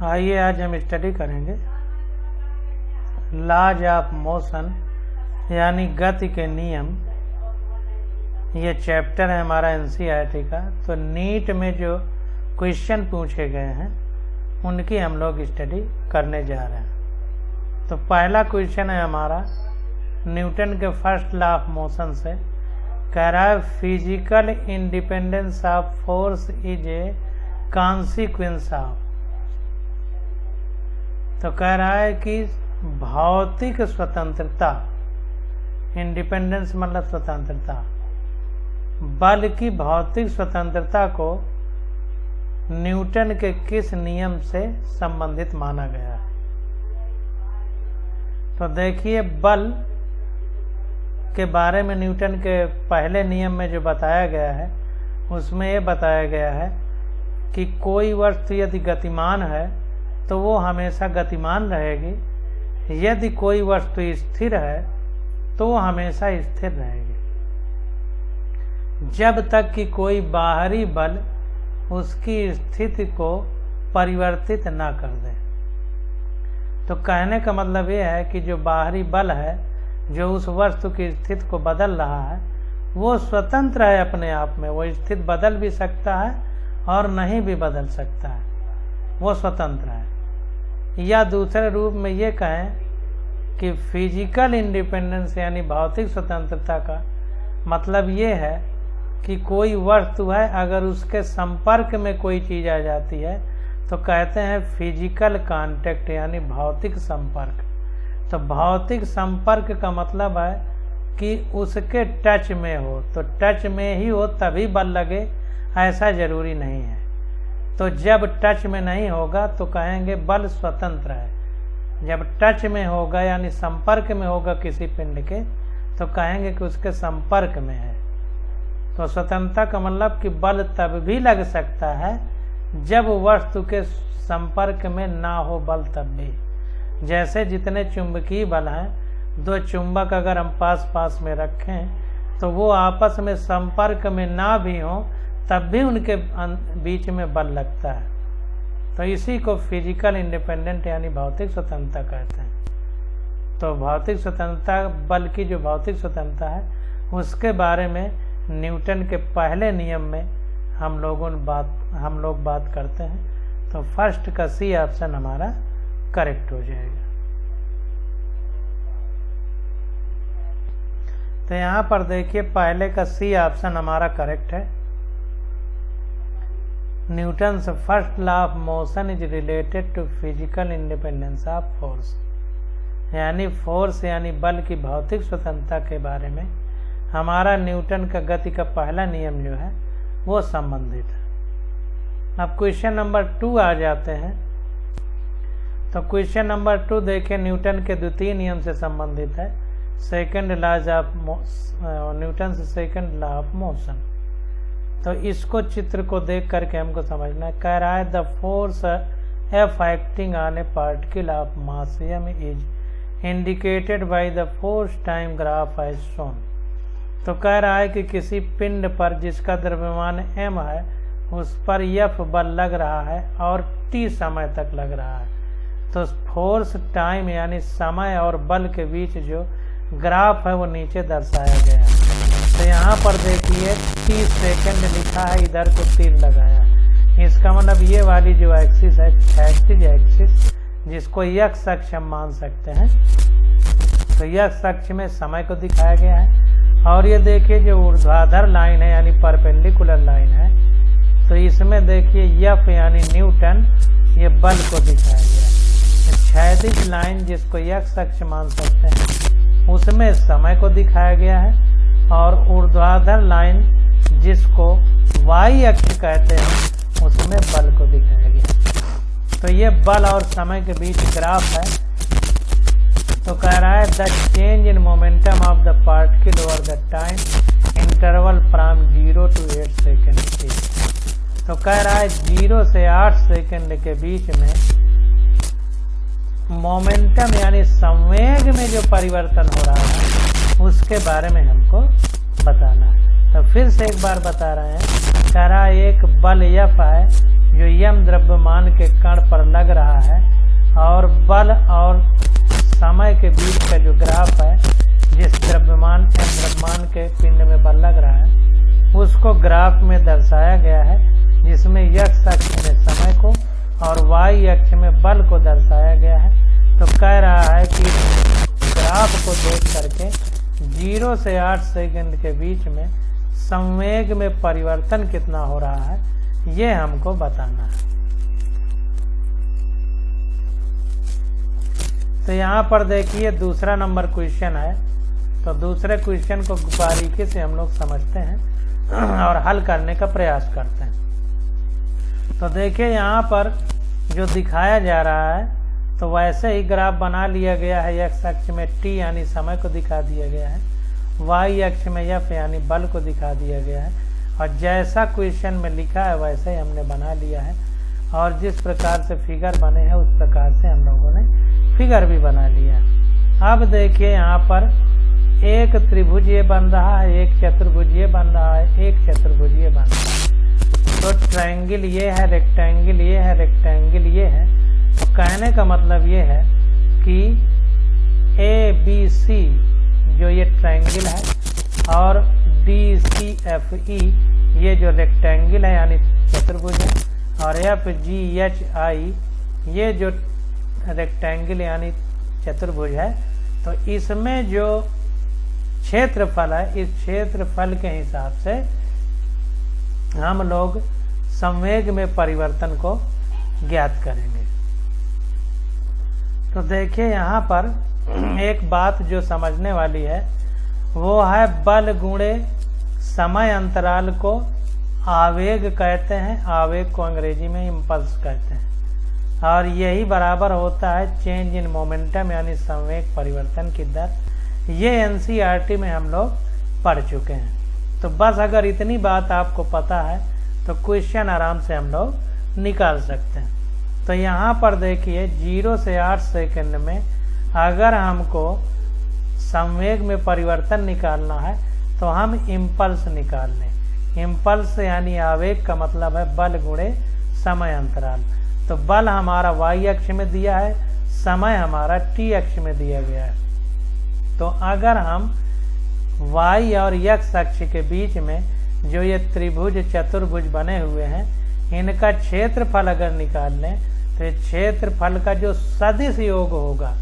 आइए आज हम स्टडी करेंगे लॉज ऑफ मोशन यानी गति के नियम। ये चैप्टर है हमारा एनसीईआरटी का। तो नीट में जो क्वेश्चन पूछे गए हैं उनकी हम लोग स्टडी करने जा रहे हैं। तो पहला क्वेश्चन है हमारा न्यूटन के फर्स्ट लॉ ऑफ मोशन से। कह रहा है physical independence of force is a consequence of. तो कह रहा है कि भौतिक स्वतंत्रता, इंडिपेंडेंस मतलब स्वतंत्रता, बल की भौतिक स्वतंत्रता को न्यूटन के किस नियम से संबंधित माना गया है। तो देखिए बल के बारे में न्यूटन के पहले नियम में जो बताया गया है उसमें ये बताया गया है कि कोई वस्तु यदि गतिमान है तो वो हमेशा गतिमान रहेगी, यदि कोई वस्तु स्थिर है तो वो हमेशा स्थिर रहेगी, जब तक कि कोई बाहरी बल उसकी स्थिति को परिवर्तित ना कर दे। तो कहने का मतलब ये है कि जो बाहरी बल है जो उस वस्तु की स्थिति को बदल रहा है वो स्वतंत्र है अपने आप में, वो स्थिति बदल भी सकता है और नहीं भी बदल सकता है, वो स्वतंत्र है। या दूसरे रूप में ये कहें कि फिजिकल इंडिपेंडेंस यानी भौतिक स्वतंत्रता का मतलब ये है कि कोई वस्तु है अगर उसके संपर्क में कोई चीज़ आ जाती है तो कहते हैं फिजिकल कांटेक्ट यानी भौतिक संपर्क। तो भौतिक संपर्क का मतलब है कि उसके टच में हो, तो टच में ही हो तभी बल लगे ऐसा जरूरी नहीं है। तो जब टच में नहीं होगा तो कहेंगे बल स्वतंत्र है, जब टच में होगा यानी संपर्क में होगा किसी पिंड के तो कहेंगे कि उसके संपर्क में है। तो स्वतंत्रता का मतलब कि बल तब भी लग सकता है जब वस्तु के संपर्क में ना हो बल तब भी। जैसे जितने चुंबकीय बल हैं, दो चुंबक अगर हम पास पास में रखें तो वो आपस में संपर्क में ना भी हो तब भी उनके बीच में बल लगता है। तो इसी को फिजिकल इंडिपेंडेंट यानी भौतिक स्वतंत्रता कहते हैं। तो भौतिक स्वतंत्रता, बल की जो भौतिक स्वतंत्रता है उसके बारे में न्यूटन के पहले नियम में हम लोग बात करते हैं। तो फर्स्ट का सी ऑप्शन हमारा करेक्ट हो जाएगा। तो यहाँ पर देखिए पहले का सी ऑप्शन हमारा करेक्ट है। Newton's first law of motion is related to physical independence of force, यानी फोर्स यानी बल की भौतिक स्वतंत्रता के बारे में हमारा न्यूटन का गति का पहला नियम जो है वो संबंधित है। अब क्वेश्चन नंबर 2 आ जाते हैं। तो क्वेश्चन नंबर 2 देखें न्यूटन के द्वितीय नियम से संबंधित है, सेकंड लॉज ऑफ न्यूटन से सेकंड लॉ ऑफ मोशन। तो इसको चित्र को देख करके हमको समझना है। कह रहा है the force F acting on a particle of mass m is indicated by the force time graph as shown. तो कह रहा है कि किसी पिंड पर जिसका द्रव्यमान m है उस पर F बल लग रहा है और t समय तक लग रहा है। तो फोर्स टाइम यानी समय और बल के बीच जो ग्राफ है वो नीचे दर्शाया गया है। तो यहाँ पर देखिए 30 सेकंड लिखा है, इधर को तीर लगाया। इसका मतलब ये वाली जो एक्सिस है क्षैतिज एक्सिस जिसको x अक्ष हम मान सकते हैं, तो x अक्ष में समय को दिखाया गया है। और ये देखिए जो ऊर्ध्वाधर लाइन है यानी परपेंडिकुलर लाइन है, तो इसमें देखिए F यानी न्यूटन ये बल को दिखाया गया है। क्षैतिज लाइन जिसको x अक्ष मान सकते हैं उसमें समय को दिखाया गया है, और ऊर्ध्वाधर लाइन जिसको y अक्ष कहते हैं उसमें बल को दिखाया गया। तो ये बल और समय के बीच ग्राफ है। तो कह रहा है the change in momentum of the particle over the time interval from 0 to 8 second. तो कह रहा है 0 से 8 सेकेंड के बीच में मोमेंटम यानी संवेग में जो परिवर्तन हो रहा है उसके बारे में हमको बताना है। तो फिर से एक बार बता रहे हैं, कह रहा है एक बल F है जो m द्रव्यमान के कण पर लग रहा ग्राफ में दर्शाया गया है, जिसमें x अक्ष में समय को और y अक्ष में बल को दर्शाया गया है। तो कह रहा है कि ग्राफ को देख करके 0 से 8 सेकंड के बीच में संवेग में परिवर्तन कितना हो रहा है, ये हमको बताना है। तो यहाँ पर देखिए दूसरा नंबर क्वेश्चन है। तो दूसरे क्वेश्चन को बारीकी से हम लोग समझते हैं और हल करने का प्रयास करते हैं। तो देखिए यहाँ पर जो दिखाया जा रहा है, तो वैसे ही ग्राफ बना लिया गया है। x अक्ष में t यानी समय को दिखा दिया गया है, y अक्ष में f यानी बल को दिखा दिया गया है, और जैसा क्वेश्चन में लिखा है वैसे ही हमने बना लिया है। और जिस प्रकार से फिगर बने हैं उस प्रकार से हम लोगों ने फिगर भी बना लिया। अब देखिए यहाँ पर एक त्रिभुज ये बन रहा है, एक चतुर्भुज ये बन रहा है, एक चतुर्भुज ये बन रहा है। तो ट्रायंगल ये है, रेक्टेंगल ये है, रेक्टेंगल ये है। तो कहने का मतलब ये है कि ABC जो ये ट्रायंगल है और DCFE ये जो रेक्टेंगल है यानी चतुर्भुज है, और FGHI ये जो रेक्टेंगल यानी चतुर्भुज है। तो इसमें जो क्षेत्रफल है, इस क्षेत्रफल के हिसाब से हम लोग संवेग में परिवर्तन को ज्ञात करेंगे। तो देखिए यहाँ पर एक बात जो समझने वाली है वो है बल गुणे समय अंतराल को आवेग कहते हैं। आवेग को अंग्रेजी में इम्पल्स कहते हैं, और यही बराबर होता है चेंज इन मोमेंटम यानी संवेग परिवर्तन की दर। ये NCERT में हम लोग पढ़ चुके हैं। तो बस अगर इतनी बात आपको पता है तो क्वेश्चन आराम से हम लोग निकाल सकते हैं। तो यहाँ पर देखिए 0 से 8 सेकंड में अगर हमको संवेग में परिवर्तन निकालना है तो हम इम्पल्स निकाल लें। इम्पल्स यानी आवेग का मतलब है बल गुणे समय अंतराल। तो बल हमारा y अक्ष में दिया है, समय हमारा t अक्ष में दिया गया है। तो अगर हम y और x अक्ष के बीच में जो ये त्रिभुज चतुर्भुज बने हुए हैं, इनका क्षेत्रफल अगर निकाल लें तो क्षेत्रफल का जो सदिश योग होगा,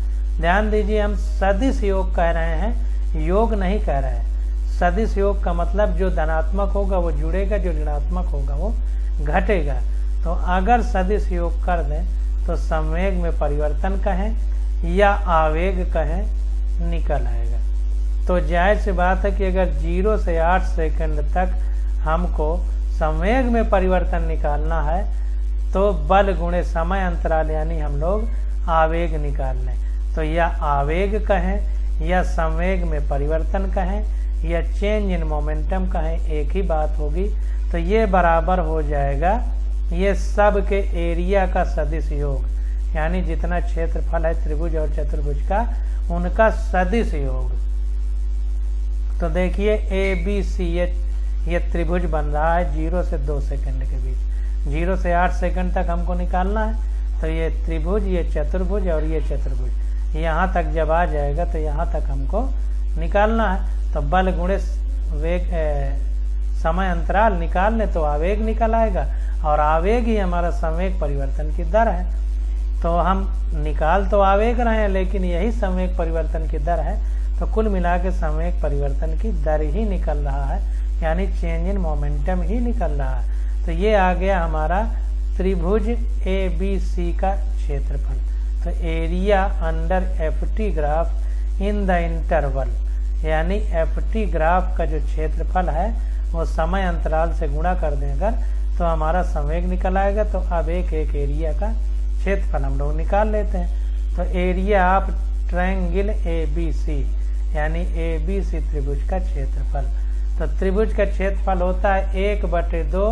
ध्यान दीजिए हम सदिश योग कह रहे हैं, योग नहीं कह रहे हैं। सदिश योग का मतलब जो धनात्मक होगा वो जुड़ेगा, जो ऋणात्मक होगा वो घटेगा। तो अगर सदिश योग कर दें तो संवेग में परिवर्तन कहें या आवेग कहें, निकल आएगा। तो जाहिर सी बात है कि अगर 0 से 8 सेकंड तक हमको संवेग में परिवर्तन निकालना है तो बल गुणे समय अंतराल यानी हम लोग आवेग निकाल लें। तो या आवेग कहें या संवेग में परिवर्तन कहें या चेंज इन मोमेंटम कहें, एक ही बात होगी। तो ये बराबर हो जाएगा ये सब के एरिया का सदिश योग, यानी जितना क्षेत्रफल है त्रिभुज और चतुर्भुज का उनका सदिश योग। तो देखिए ABC ये त्रिभुज बन रहा है 0 से 2 सेकंड के बीच। 0 से 8 सेकंड तक हमको निकालना है। तो ये त्रिभुज, ये चतुर्भुज और ये चतुर्भुज यहाँ तक जब आ जाएगा तो यहाँ तक हमको निकालना है। तो बल गुणे वेग समय अंतराल निकाल लें तो आवेग निकल आएगा, और आवेग ही हमारा संवेग परिवर्तन की दर है। तो हम निकाल तो आवेग रहे हैं लेकिन यही संवेग परिवर्तन की दर है। तो कुल मिला के संवेग परिवर्तन की दर ही निकल रहा है, यानी चेंज इन मोमेंटम ही निकल रहा है। तो ये आ गया हमारा त्रिभुज ABC का क्षेत्रफल। तो area under FT graph in the interval, यानी FT ग्राफ का जो क्षेत्रफल है वो समय अंतराल से गुणा कर दें अगर तो हमारा संवेग निकल आएगा। तो अब एक एरिया का क्षेत्रफल हम लोग निकाल लेते हैं। तो एरिया ऑफ ट्रायंगल ABC यानी ABC त्रिभुज का क्षेत्रफल। तो त्रिभुज का क्षेत्रफल होता है 1/2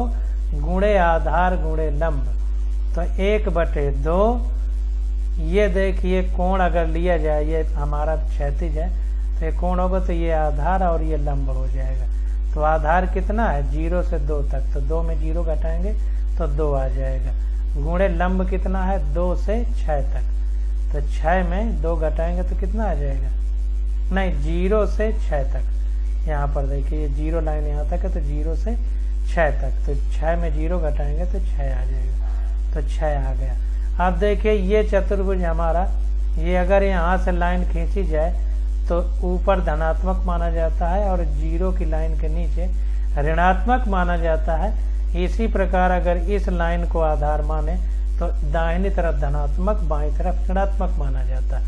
गुणे आधार गुणे लंब। तो 1/2 ये देखिए कोण अगर लिया जाए, ये हमारा क्षैतिज है तो ये कोण होगा, तो ये आधार और ये लंब हो जाएगा। तो आधार कितना है 0 से 2 तक, तो 2 में 0 घटाएंगे तो 2 आ जाएगा। गुणे लंब कितना है 2 से 6 तक, तो 6 में 2 घटाएंगे तो कितना आ जाएगा, नहीं 0 से 6 तक। यहाँ पर देखिए 0 लाइन यहाँ तक है तो 0 से 6 तक। तो 6 में 0 घटाएंगे तो 6 आ जाएगा, तो 6 आ गया। अब देखिए ये चतुर्भुज हमारा, ये अगर यहाँ से लाइन खींची जाए तो ऊपर धनात्मक माना जाता है और 0 की लाइन के नीचे ऋणात्मक माना जाता है। इसी प्रकार अगर इस लाइन को आधार माने तो दाहिनी तरफ धनात्मक, बाईं तरफ ऋणात्मक माना जाता है।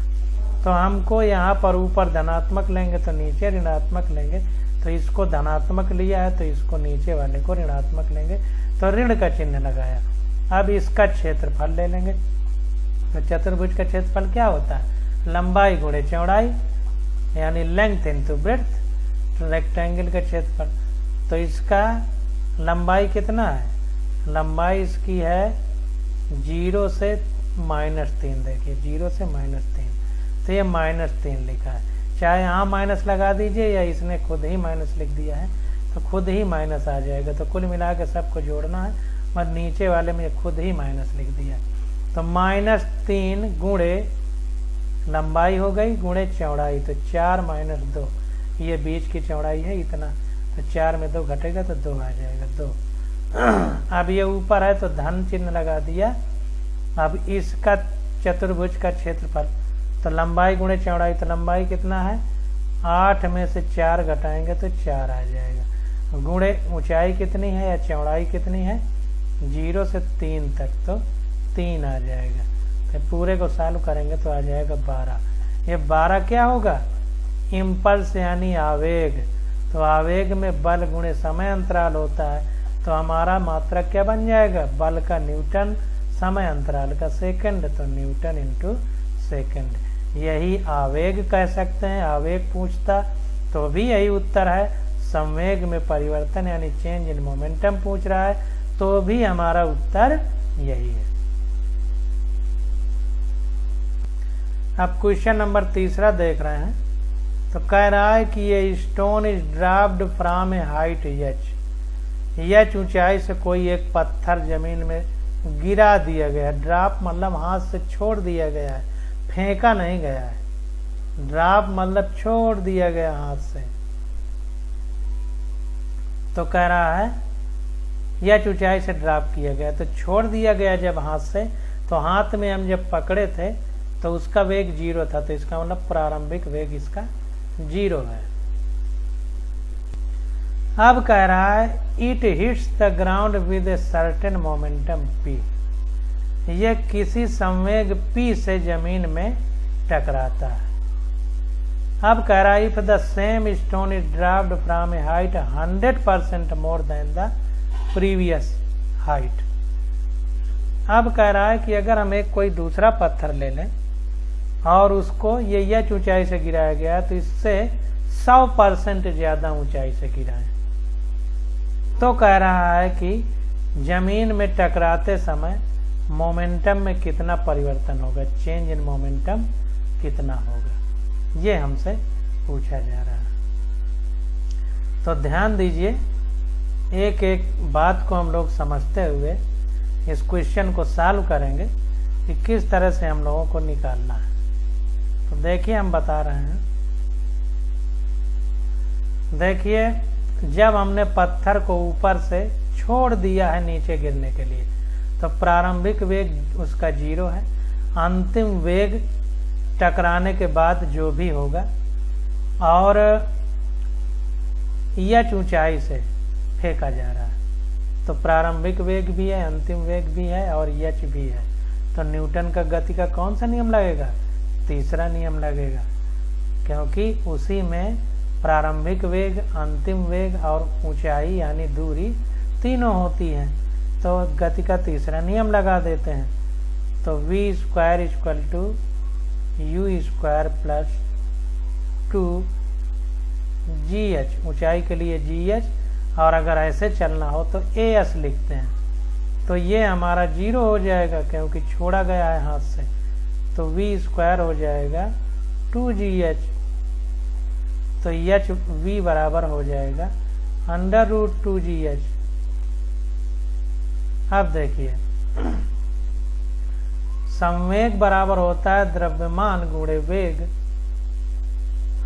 तो हमको यहाँ पर ऊपर धनात्मक लेंगे तो नीचे ऋणात्मक लेंगे, तो इसको धनात्मक लिया है तो इसको नीचे वाले को ऋणात्मक लेंगे, तो ऋण का चिन्ह लगाया। अब इसका क्षेत्रफल ले लेंगे। तो चतुर्भुज का क्षेत्रफल क्या होता है? लंबाई गुणे चौड़ाई, यानी लेंथ इनटू ब्रेड्थ, रेक्टेंगल का क्षेत्रफल। तो इसका लंबाई कितना है? लंबाई इसकी है 0 से -3। देखिए 0 से -3, तो ये -3 लिखा है। चाहे यहाँ माइनस लगा दीजिए या इसने खुद ही माइनस लिख दिया है तो खुद ही माइनस आ जाएगा। तो कुल मिला के सबको जोड़ना है, और नीचे वाले में खुद ही माइनस लिख दिया है। तो -3 गुणे लंबाई हो गई गुणे चौड़ाई, तो 4 - 2, ये बीच की चौड़ाई है इतना, तो 4 में 2 घटेगा तो 2 आ जाएगा, 2। अब ये ऊपर है तो धन चिन्ह लगा दिया। अब इसका चतुर्भुज का क्षेत्रफल, तो लंबाई गुणे चौड़ाई, तो लंबाई कितना है? 8 में से 4 घटाएंगे तो 4 आ जाएगा, गुणे ऊंचाई कितनी है या चौड़ाई कितनी है? 0 से 3 तक, तो 3 आ जाएगा। फिर पूरे को सॉल्व करेंगे तो आ जाएगा 12। ये 12 क्या होगा? इम्पल्स यानी आवेग। तो आवेग में बल गुणे समय अंतराल होता है, तो हमारा मात्रक क्या बन जाएगा? बल का न्यूटन, समय अंतराल का सेकंड, तो न्यूटन इंटू सेकंड। यही आवेग कह सकते हैं। आवेग पूछता तो भी यही उत्तर है। संवेग में परिवर्तन यानी चेंज इन मोमेंटम पूछ रहा है तो भी हमारा उत्तर यही है। अब क्वेश्चन नंबर 3 देख रहे हैं। तो कह रहा है कि ये stone is dropped from A height h ऊंचाई से कोई एक पत्थर जमीन में गिरा दिया गया। ड्रॉप मतलब हाथ से छोड़ दिया गया है, फेंका नहीं गया है। ड्रॉप मतलब छोड़ दिया गया हाथ से। तो कह रहा है h ऊंचाई से ड्रॉप किया गया, तो छोड़ दिया गया जब हाथ से, तो हाथ में हम जब पकड़े थे तो उसका वेग 0 था, तो इसका मतलब प्रारंभिक वेग इसका 0 है। अब कह रहा है it hits the ground with a certain momentum p। यह किसी संवेग p से जमीन में टकराता है। अब कह रहा है if the same stone is dropped from A height 100% more than the previous height. अब कह रहा है कि अगर हम एक कोई दूसरा पत्थर ले लें और उसको ये h ऊंचाई से गिराया गया तो इससे 100% ज्यादा ऊंचाई से गिरा है। तो कह रहा है कि जमीन में टकराते समय मोमेंटम में कितना परिवर्तन होगा, चेंज इन मोमेंटम कितना होगा, ये हमसे पूछा जा रहा है। तो ध्यान दीजिए, एक एक बात को हम लोग समझते हुए इस क्वेश्चन को सॉल्व करेंगे कि किस तरह से हम लोगों को निकालना है। तो देखिए हम बता रहे हैं, देखिए जब हमने पत्थर को ऊपर से छोड़ दिया है नीचे गिरने के लिए तो प्रारंभिक वेग उसका 0 है। अंतिम वेग टकराने के बाद जो भी होगा और h ऊंचाई से फेंका जा रहा है, तो प्रारंभिक वेग भी है, अंतिम वेग भी है और h भी है। तो न्यूटन का गति का कौन सा नियम लगेगा? तीसरा नियम लगेगा, क्योंकि उसी में प्रारंभिक वेग, अंतिम वेग और ऊंचाई यानी दूरी तीनों होती हैं। तो गति का तीसरा नियम लगा देते हैं। तो v² = u² + 2gh, ऊंचाई के लिए gh, और अगर ऐसे चलना हो तो as लिखते हैं। तो ये हमारा 0 हो जाएगा क्योंकि छोड़ा गया है हाथ से। तो v² हो जाएगा 2gh, तो h v बराबर हो जाएगा √2gh। अब देखिए संवेग बराबर होता है द्रव्यमान गुणे वेग,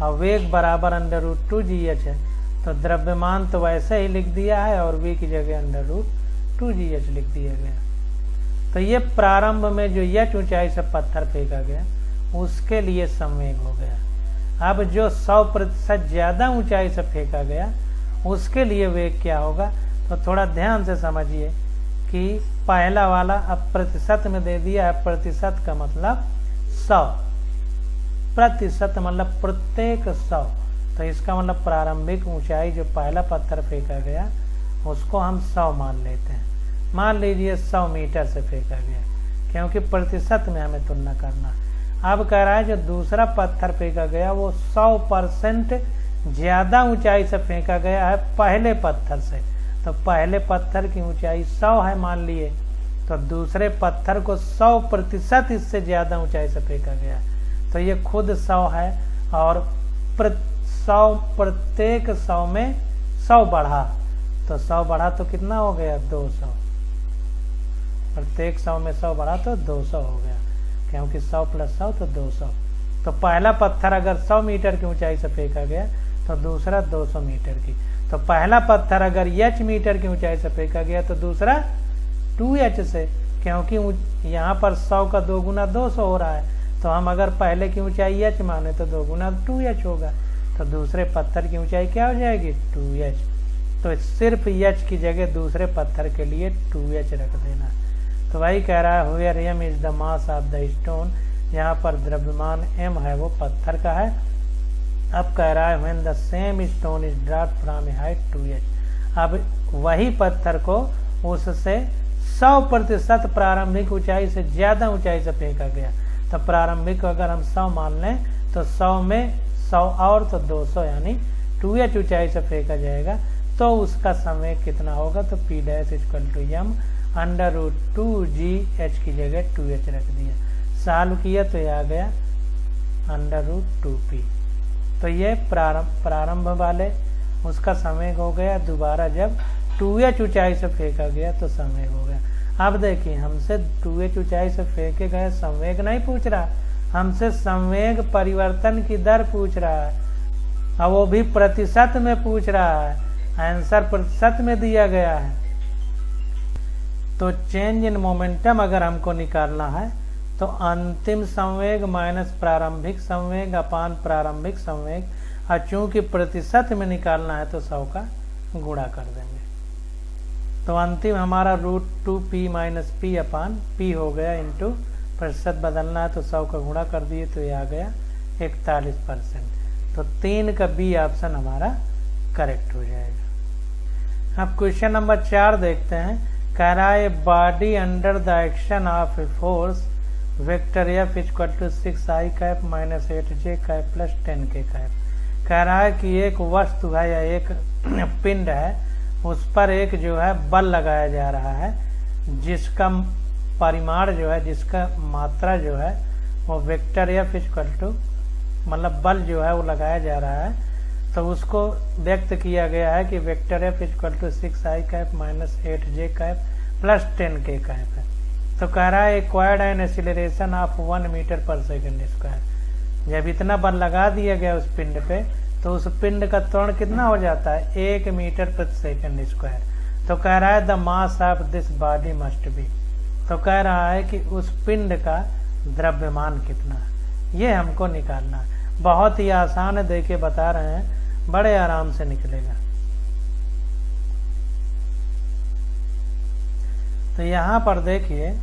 और वेग बराबर √2gh है। तो द्रव्यमान तो वैसे ही लिख दिया है और v की जगह √2gh लिख दिया गया। तो ये प्रारंभ में जो h ऊंचाई से पत्थर फेंका गया उसके लिए संवेग हो गया। अब जो 100% ज्यादा ऊंचाई से फेंका गया उसके लिए वेग क्या होगा, तो थोड़ा ध्यान से समझिए कि पहला वाला अब प्रतिशत में दे दिया है। प्रतिशत का मतलब 100, प्रतिशत मतलब प्रत्येक 100। तो इसका मतलब प्रारंभिक ऊंचाई जो पहला पत्थर फेंका गया उसको हम 100 मान लेते हैं। मान लीजिए 100 मीटर से फेंका गया, क्योंकि प्रतिशत में हमें तुलना करना। अब कह रहा है जो दूसरा पत्थर फेंका गया वो 100% ज्यादा ऊंचाई से फेंका गया है पहले पत्थर से। तो पहले पत्थर की ऊंचाई 100 है मान लिए, तो दूसरे पत्थर को 100% इससे ज्यादा ऊंचाई से फेंका गया। तो ये खुद 100 है और प्रत्येक 100 में 100 बढ़ा, तो 100 बढ़ा तो कितना हो गया 200। प्रत्येक 100 में 100 बढ़ा तो 200 हो गया, क्योंकि 100 + 100 तो 200। तो पहला पत्थर अगर 100 मीटर की ऊंचाई से फेंका गया तो दूसरा 200 मीटर की। तो पहला पत्थर अगर h मीटर की ऊंचाई से फेंका गया तो दूसरा 2h से, क्योंकि यहाँ पर 100 का 2 गुना 200 हो रहा है। तो हम अगर पहले की ऊंचाई h माने तो 2 गुना 2h होगा, तो दूसरे पत्थर की ऊंचाई क्या हो जाएगी 2h। तो सिर्फ h की जगह दूसरे पत्थर के लिए 2h रख देना। तो वही कह रहा है where m is the mass of the stone, यहाँ पर द्रव्यमान m है वो पत्थर का है। अब कह रहा है when the same stone is dropped from A height 2h। अब वही पत्थर को उससे 100% प्रारंभिक ऊंचाई से ज्यादा ऊंचाई से फेंका गया। तो प्रारंभिक अगर हम 100 मान लें तो 100 में 100 और तो 200 यानी 2h ऊंचाई से फेंका जाएगा। तो उसका संवेग कितना होगा, तो p = m √2gh की जगह 2h रख दिया। सॉल्व किया तो ये आ गया √2p। तो ये प्रारंभ वाले उसका संवेग हो गया। दोबारा जब 2h ऊंचाई से फेंका गया तो संवेग हो गया। अब देखिए हमसे 2h ऊंचाई से फेंके गए संवेग नहीं पूछ रहा, हमसे संवेग परिवर्तन की दर पूछ रहा है, और वो भी प्रतिशत में पूछ रहा है। आंसर प्रतिशत में दिया गया है। तो चेंज इन मोमेंटम अगर हमको निकालना है तो अंतिम संवेग माइनस प्रारंभिक संवेग अपान प्रारंभिक संवेग, और चूंकि प्रतिशत में निकालना है तो 100 का गुणा कर देंगे। तो अंतिम हमारा √2p - p अपान p हो गया इंटू प्रतिशत बदलना है तो 100 का गुणा कर दिए तो ये आ गया 41%। तो 3 का बी ऑप्शन हमारा करेक्ट हो जाएगा। अब क्वेश्चन नंबर 4 देखते हैं। कह रहा है body under the action of a force vector F = 6i cap - 8j cap + 10k cap. कह रहा है कि एक वस्तु है या एक पिंड है, उस पर एक जो है बल लगाया जा रहा है, जिसका परिमाण जो है, जिसका मात्रा जो है वो वेक्टर F = मतलब बल जो है वो लगाया जा रहा है। तो उसको व्यक्त किया गया है कि vector F = 6i cap - 8j cap + 10k cap है। तो कह रहा है एक्वायर्ड एन एक्सीलरेशन ऑफ 1 मीटर/सेकंड²। जब इतना बल लगा दिया गया उस पिंड पे तो उस पिंड का त्वरण कितना हो जाता है 1 मीटर/सेकंड²। तो कह रहा है the mass of this body must be. तो कह रहा है कि उस पिंड का द्रव्यमान कितना है, ये हमको निकालना है। बहुत ही आसान है, देके बता रहे हैं, बड़े आराम से निकलेगा। तो यहाँ पर देखिए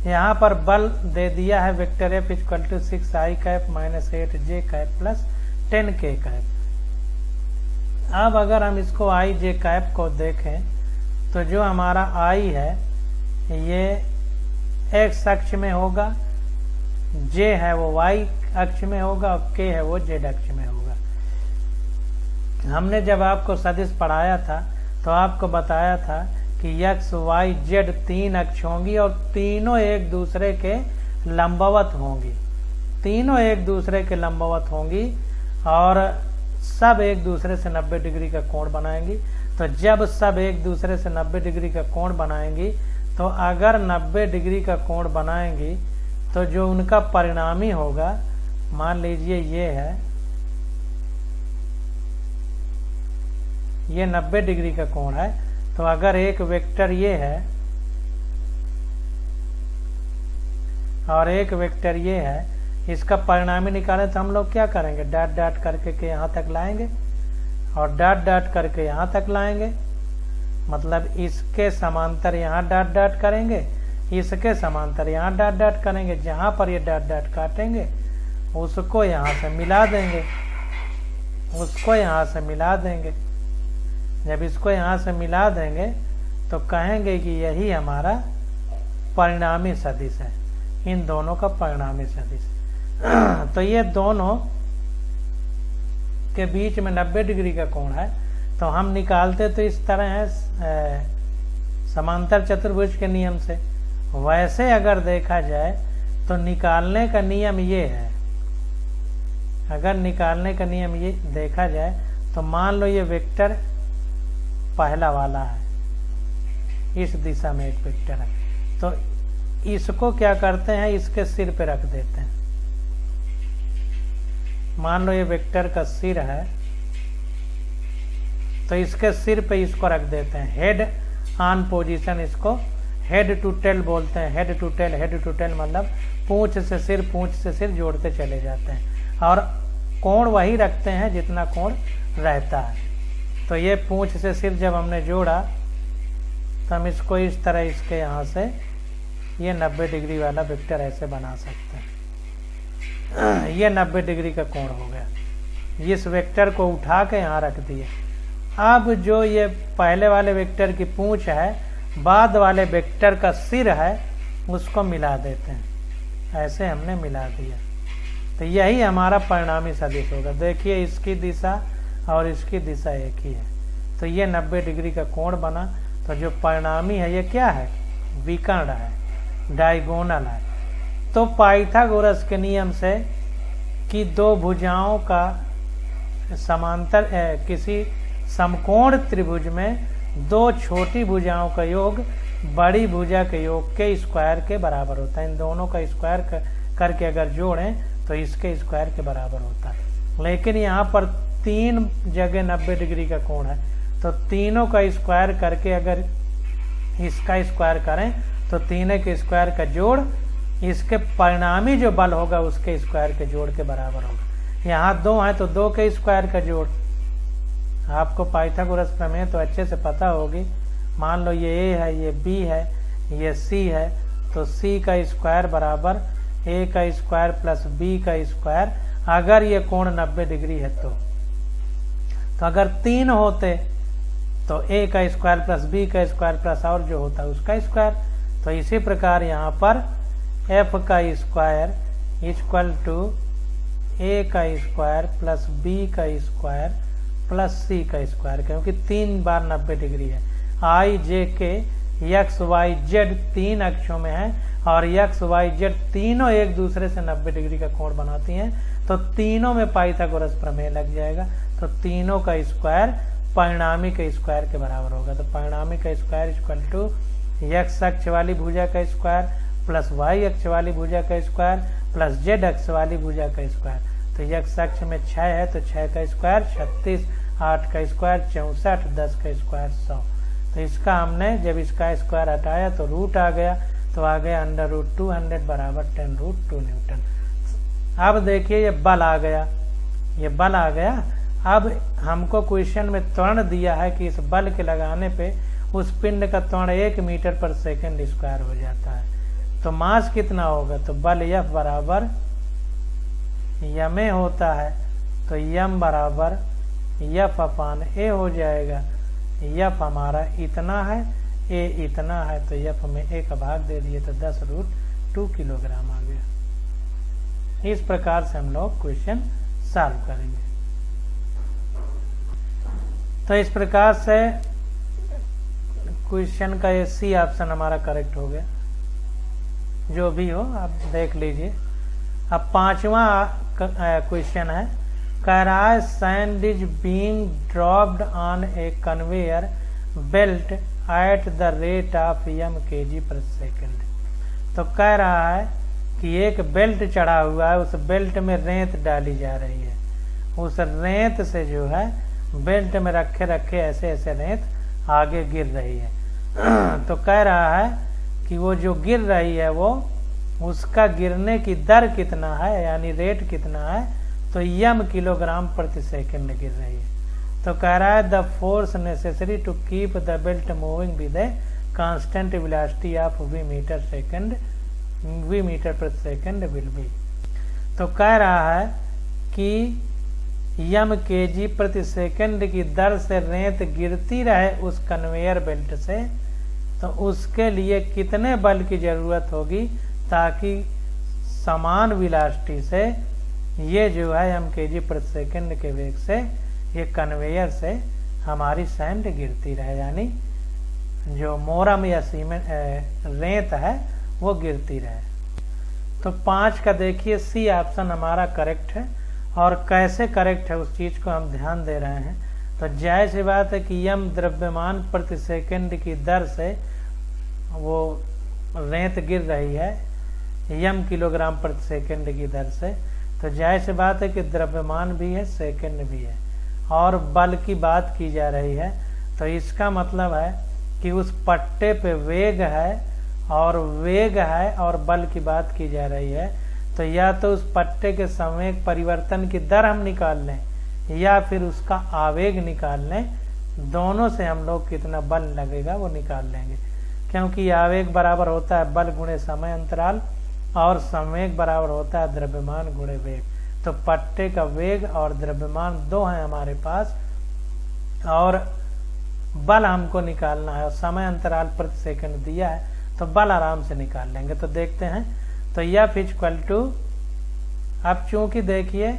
यहाँ पर बल दे दिया है vector F = 6i cap - 8j cap + 10k cap. अब अगर हम इसको i j कैप को देखें तो जो हमारा i है ये x अक्ष में होगा, j है वो y अक्ष में होगा और k है वो z अक्ष में होगा। हमने जब आपको सदिश पढ़ाया था तो आपको बताया था कि x y z 3 अक्ष होंगी और तीनों एक दूसरे के लंबवत होंगी। तीनों एक दूसरे के लंबवत होंगी और सब एक दूसरे से 90 डिग्री का कोण बनाएंगी। तो जब सब एक दूसरे से 90 डिग्री का कोण बनाएंगी तो अगर 90 डिग्री का कोण बनाएंगी तो जो उनका परिणामी होगा मान लीजिए ये है, ये 90 डिग्री का कोण है, तो अगर एक वेक्टर ये है और एक वेक्टर ये है, इसका परिणामी निकालें तो हम लोग क्या करेंगे, डॉट डॉट करके के यहाँ तक लाएंगे और डॉट डॉट करके यहाँ तक लाएंगे, मतलब इसके समांतर यहाँ डॉट डॉट करेंगे, इसके समांतर यहाँ डॉट डॉट करेंगे, जहाँ पर ये डॉट डॉट काटेंगे उसको यहाँ से मिला देंगे, उसको यहाँ से मिला देंगे। जब इसको यहाँ से मिला देंगे तो कहेंगे कि यही हमारा परिणामी सदिश है, इन दोनों का परिणामी सदिश। तो ये दोनों के बीच में 90 डिग्री का कोण है, तो हम निकालते तो इस तरह है समांतर चतुर्भुज के नियम से। वैसे अगर देखा जाए तो निकालने का नियम ये है, अगर निकालने का नियम ये देखा जाए तो मान लो ये वेक्टर पहला वाला है, इस दिशा में एक वेक्टर है, तो इसको क्या करते हैं, इसके सिर पे रख देते हैं। मान लो ये वेक्टर का सिर है, तो इसके सिर पे इसको रख देते हैं, हेड ऑन पोजीशन, इसको हेड टू टेल बोलते हैं। Head to tail, head to tail मतलब पूंछ से सिर, पूंछ से सिर जोड़ते चले जाते हैं और कोण वही रखते हैं जितना कोण रहता है। तो ये पूंछ से सिर जब हमने जोड़ा तो हम इसको इस तरह इसके यहाँ से ये 90 डिग्री वाला वेक्टर ऐसे बना सकते हैं। ये 90 डिग्री का कोण हो गया। इस वेक्टर को उठा के यहाँ रख दिए। अब जो ये पहले वाले वेक्टर की पूंछ है, बाद वाले वेक्टर का सिर है, उसको मिला देते हैं। ऐसे हमने मिला दिया तो यही हमारा परिणामी सदिश होगा। देखिए इसकी दिशा और इसकी दिशा एक ही है, तो ये 90 डिग्री का कोण बना। तो जो परिणामी है ये क्या है, विकर्ण है, डायगोनल है। तो पाइथागोरस के नियम से कि दो भुजाओं का समांतर किसी समकोण त्रिभुज में दो छोटी भुजाओं का योग बड़ी भुजा के योग के स्क्वायर के बराबर होता है। इन दोनों का स्क्वायर करके अगर जोड़ें तो इसके स्क्वायर के बराबर होता है। लेकिन यहाँ पर तीन जगह 90 डिग्री का कोण है, तो तीनों का स्क्वायर करके अगर इसका स्क्वायर करें तो तीनों के स्क्वायर का जोड़ इसके परिणामी जो बल होगा उसके स्क्वायर के जोड़ के बराबर होगा। यहाँ दो है तो दो के स्क्वायर का जोड़। आपको पाइथागोरस प्रमेय तो अच्छे से पता होगी। मान लो ये ए है, ये बी है, ये सी है, तो सी का स्क्वायर बराबर ए का स्क्वायर प्लस बी का स्क्वायर, अगर ये कोण 90 डिग्री है तो अगर तीन होते तो ए का स्क्वायर प्लस बी का स्क्वायर प्लस और जो होता है उसका स्क्वायर। तो इसी प्रकार यहाँ पर एफ का स्क्वायर इक्वल टू ए का स्क्वायर प्लस बी का स्क्वायर प्लस सी का स्क्वायर, क्योंकि 3 बार 90 डिग्री है। आई जे के एक्स वाई जेड तीन अक्षों में है और एक्स वाई जेड तीनों एक दूसरे से 90 डिग्री का कोण बनाती हैं, तो तीनों में पाइथागोरस प्रमेय लग जाएगा। तो तीनों का स्क्वायर परिणामी के स्क्वायर के बराबर होगा। तो परिणामी का स्क्वायर इक्वल टू एक्स अक्ष वाली भुजा का स्क्वायर प्लस वाई अक्ष वाली भुजा का स्क्वायर प्लस जेड अक्ष वाली भुजा का स्क्वायर। तो एक्स अक्ष में 6 है तो 6 का स्क्वायर 36, 8 का स्क्वायर 64, 10 का स्क्वायर 100। तो इसका हमने जब इसका स्क्वायर हटाया तो रूट आ गया, तो आ गया √200 बराबर 10√2 न्यूटन। अब देखिए ये बल आ गया, ये बल आ गया। अब हमको क्वेश्चन में त्वरण दिया है कि इस बल के लगाने पे उस पिंड का त्वरण 1 मीटर पर सेकंड स्क्वायर हो जाता है। तो मास कितना होगा, तो बल F बराबर यमे होता है, तो यम बराबर F अपान ए हो जाएगा। F हमारा इतना है, ए इतना है, तो F में ए का भाग दे दिए तो 10√2 किलोग्राम आ गया। इस प्रकार से हम लोग क्वेश्चन सॉल्व करेंगे। तो इस प्रकार से क्वेश्चन का ये सी ऑप्शन हमारा करेक्ट हो गया। जो भी हो आप देख लीजिए। अब 5वां क्वेश्चन है, कह रहा है sand is being dropped on A conveyor belt at the rate of m kg पर सेकेंड। तो कह रहा है कि एक बेल्ट चढ़ा हुआ है, उस बेल्ट में रेत डाली जा रही है, उस रेत से जो है बेल्ट में रखे रखे ऐसे ऐसे रेत आगे गिर रही है। तो कह रहा है कि वो जो गिर रही है वो उसका गिरने की दर कितना है, यानी रेट कितना है, तो यम किलोग्राम प्रति सेकंड गिर रही है। तो कह रहा है the force necessary to keep the belt moving with a constant velocity of v metre प्रति सेकंड विल बी। तो कह रहा है कि यम केजी प्रति सेकंड की दर से रेत गिरती रहे उस कन्वेयर बेल्ट से, तो उसके लिए कितने बल की जरूरत होगी ताकि समान वेलोसिटी से ये जो है यम केजी प्रति सेकंड के वेग से ये कन्वेयर से हमारी सैंड गिरती रहे, यानी जो मोरम या सीमेंट रेत है वो गिरती रहे। तो 5 का देखिए सी ऑप्शन हमारा करेक्ट है। और कैसे करेक्ट है उस चीज को हम ध्यान दे रहे हैं। तो जायज़ सी बात है कि यम द्रव्यमान प्रति सेकंड की दर से वो रेत गिर रही है यम किलोग्राम प्रति सेकंड की दर से, तो जायज़ सी बात है कि द्रव्यमान भी है सेकंड भी है और बल की बात की जा रही है। तो इसका मतलब है कि उस पट्टे पे वेग है और बल की बात की जा रही है। तो या तो उस पट्टे के संवेग परिवर्तन की दर हम निकाल लें या फिर उसका आवेग निकाल लें, दोनों से हम लोग कितना बल लगेगा वो निकाल लेंगे, क्योंकि आवेग बराबर होता है बल गुणे समय अंतराल और संवेग बराबर होता है द्रव्यमान गुणे वेग। तो पट्टे का वेग और द्रव्यमान दो हैं हमारे पास और बल हमको निकालना है और समय अंतराल प्रति सेकंड दिया है, तो बल आराम से निकाल लेंगे। तो देखते हैं। तो एफ इक्वल टू, अब चूंकि देखिए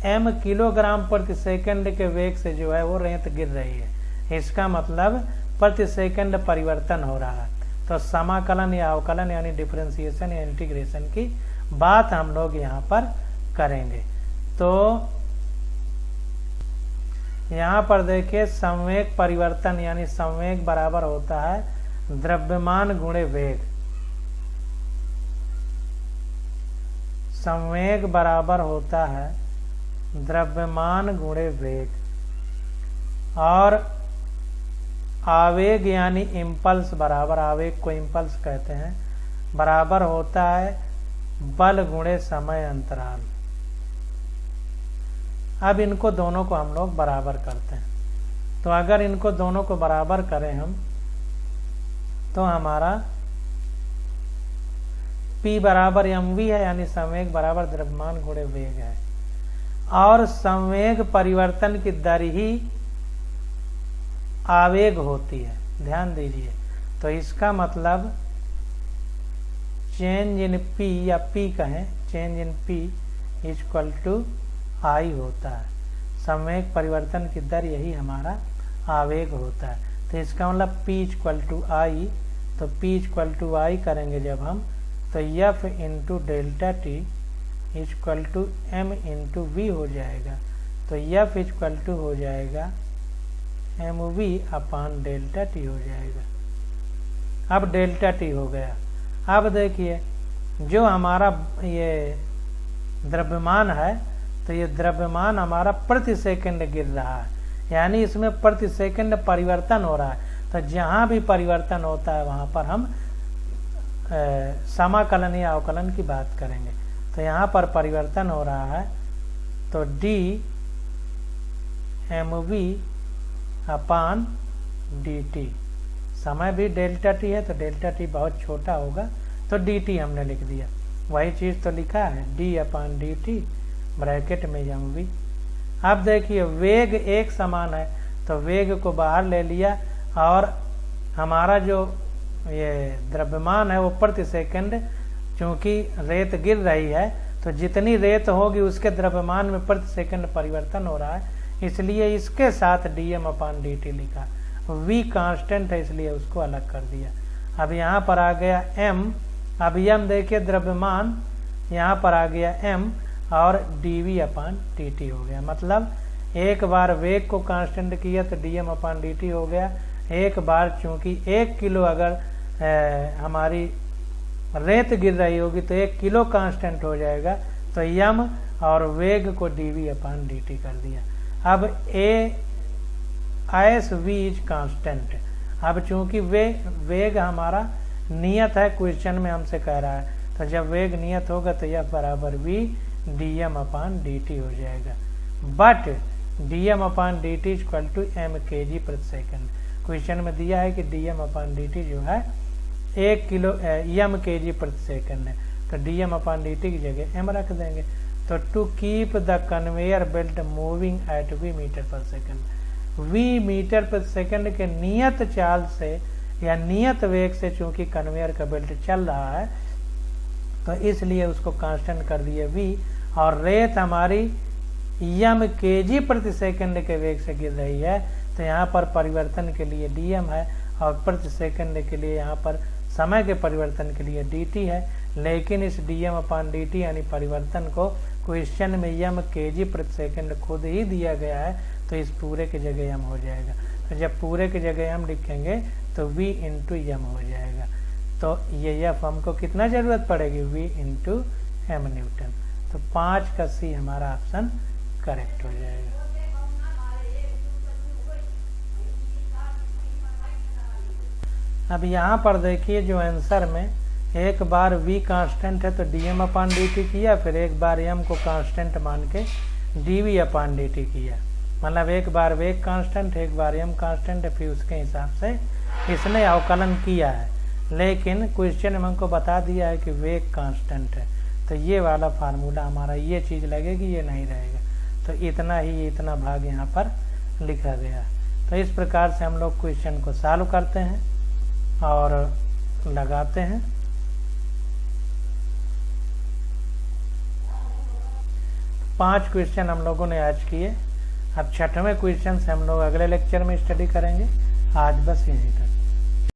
m किलोग्राम प्रति सेकंड के वेग से जो है वो रेत गिर रही है, इसका मतलब प्रति सेकंड परिवर्तन हो रहा है। तो समाकलन या अवकलन यानी डिफरेंशिएशन या इंटीग्रेशन की बात हम लोग यहाँ पर करेंगे। तो यहाँ पर देखिए संवेग परिवर्तन यानी संवेग बराबर होता है द्रव्यमान गुणे वेग। संवेग बराबर होता है द्रव्यमान गुणे वेग और आवेग यानी इम्पल्स बराबर, आवेग को इम्पल्स कहते हैं, बराबर होता है बल गुणे समय अंतराल। अब इनको दोनों को हम लोग बराबर करते हैं। तो अगर इनको दोनों को बराबर करें हम तो हमारा P बराबर mv है, यानी संवेग बराबर द्रव्यमान गुणे वेग है और संवेग परिवर्तन की दर ही आवेग होती है, ध्यान दीजिए। तो इसका मतलब चेंज इन P या P कहें, change in P equal to I होता है। संवेग परिवर्तन की दर यही हमारा आवेग होता है। तो इसका मतलब P इक्वल टू I, तो P इक्वल टू I करेंगे जब हम, तो F into delta T equal to M into V हो जाएगा। तो F इक्वल टू हो जाएगा mv अपान डेल्टा टी हो जाएगा। अब डेल्टा टी हो गया। अब देखिए जो हमारा ये द्रव्यमान है, तो ये द्रव्यमान हमारा प्रति सेकंड गिर रहा है, यानी इसमें प्रति सेकंड परिवर्तन हो रहा है। तो जहाँ भी परिवर्तन होता है वहाँ पर हम समाकलन या अवकलन की बात करेंगे। तो यहाँ पर परिवर्तन हो रहा है, तो d mv अपान dt, समय भी डेल्टा टी है तो डेल्टा टी बहुत छोटा होगा तो dt हमने लिख दिया, वही चीज़ तो लिखा है d अपान dt ब्रैकेट में mv। अब देखिए वेग एक समान है तो वेग को बाहर ले लिया और हमारा जो ये द्रव्यमान है वो प्रति सेकंड, चूंकि रेत गिर रही है तो जितनी रेत होगी उसके द्रव्यमान में प्रति सेकंड परिवर्तन हो रहा है, इसलिए इसके साथ dm अपान dt लिखा। v कांस्टेंट है इसलिए उसको अलग कर दिया। अब यहाँ पर आ गया m, अब m देखिए द्रव्यमान, यहाँ पर आ गया m और dv अपान dt हो गया। मतलब एक बार वेग को कांस्टेंट किया तो dm अपान dt हो गया। एक बार चूंकि 1 किलो अगर हमारी रेत गिर रही होगी तो 1 किलो कांस्टेंट हो जाएगा, तो यम और वेग को dv/dt कर दिया। अब एस वी इज कांस्टेंट। अब चूंकि वेग हमारा नियत है, क्वेश्चन में हमसे कह रहा है, तो जब वेग नियत होगा तो यह बराबर v dm/dt हो जाएगा। But dm/dt equal to m kg प्रति सेकंड। क्वेश्चन में दिया है कि dm/dt जो है 1 किलो m kg प्रति सेकंड है, तो dm/dt की जगह m रख देंगे। तो to keep the conveyor belt moving at v metre per second, v metre प्रति सेकंड के नियत चाल से या नियत वेग से चूंकि कन्वेयर का बेल्ट चल रहा है, तो इसलिए उसको कांस्टेंट कर दिए v, और रेत हमारी m kg प्रति सेकंड के वेग से गिर रही है, तो यहाँ पर परिवर्तन के लिए dm है, और प्रति सेकंड के लिए यहाँ पर समय के परिवर्तन के लिए dt है। लेकिन इस dm/dt यानी परिवर्तन को क्वेश्चन में m kg प्रति सेकंड खुद ही दिया गया है, तो इस पूरे की जगह m हो जाएगा। तो जब पूरे की जगह m लिखेंगे तो v इंटू m हो जाएगा। तो ये f हमको कितना जरूरत पड़ेगी, v इंटू m न्यूटन। तो 5 का C हमारा ऑप्शन करेक्ट हो जाएगा। अब यहाँ पर देखिए जो आंसर में एक बार v कांस्टेंट है तो dm/dt किया, फिर एक बार m को कांस्टेंट मान के dv/dt किया। मतलब एक बार वेग कांस्टेंट, एक बार m कांस्टेंट है, फिर उसके हिसाब से इसने अवकलन किया है। लेकिन क्वेश्चन में हमको बता दिया है कि वेग कांस्टेंट है, तो ये वाला फार्मूला हमारा ये चीज़ लगेगी, ये नहीं रहेगा। तो इतना ही इतना भाग यहाँ पर लिखा गया। तो इस प्रकार से हम लोग क्वेश्चन को सॉल्व करते हैं और लगाते हैं। पांच क्वेश्चन हम लोगों ने आज किए। अब 6वें क्वेश्चन से हम लोग अगले लेक्चर में स्टडी करेंगे। आज बस यहीं तक।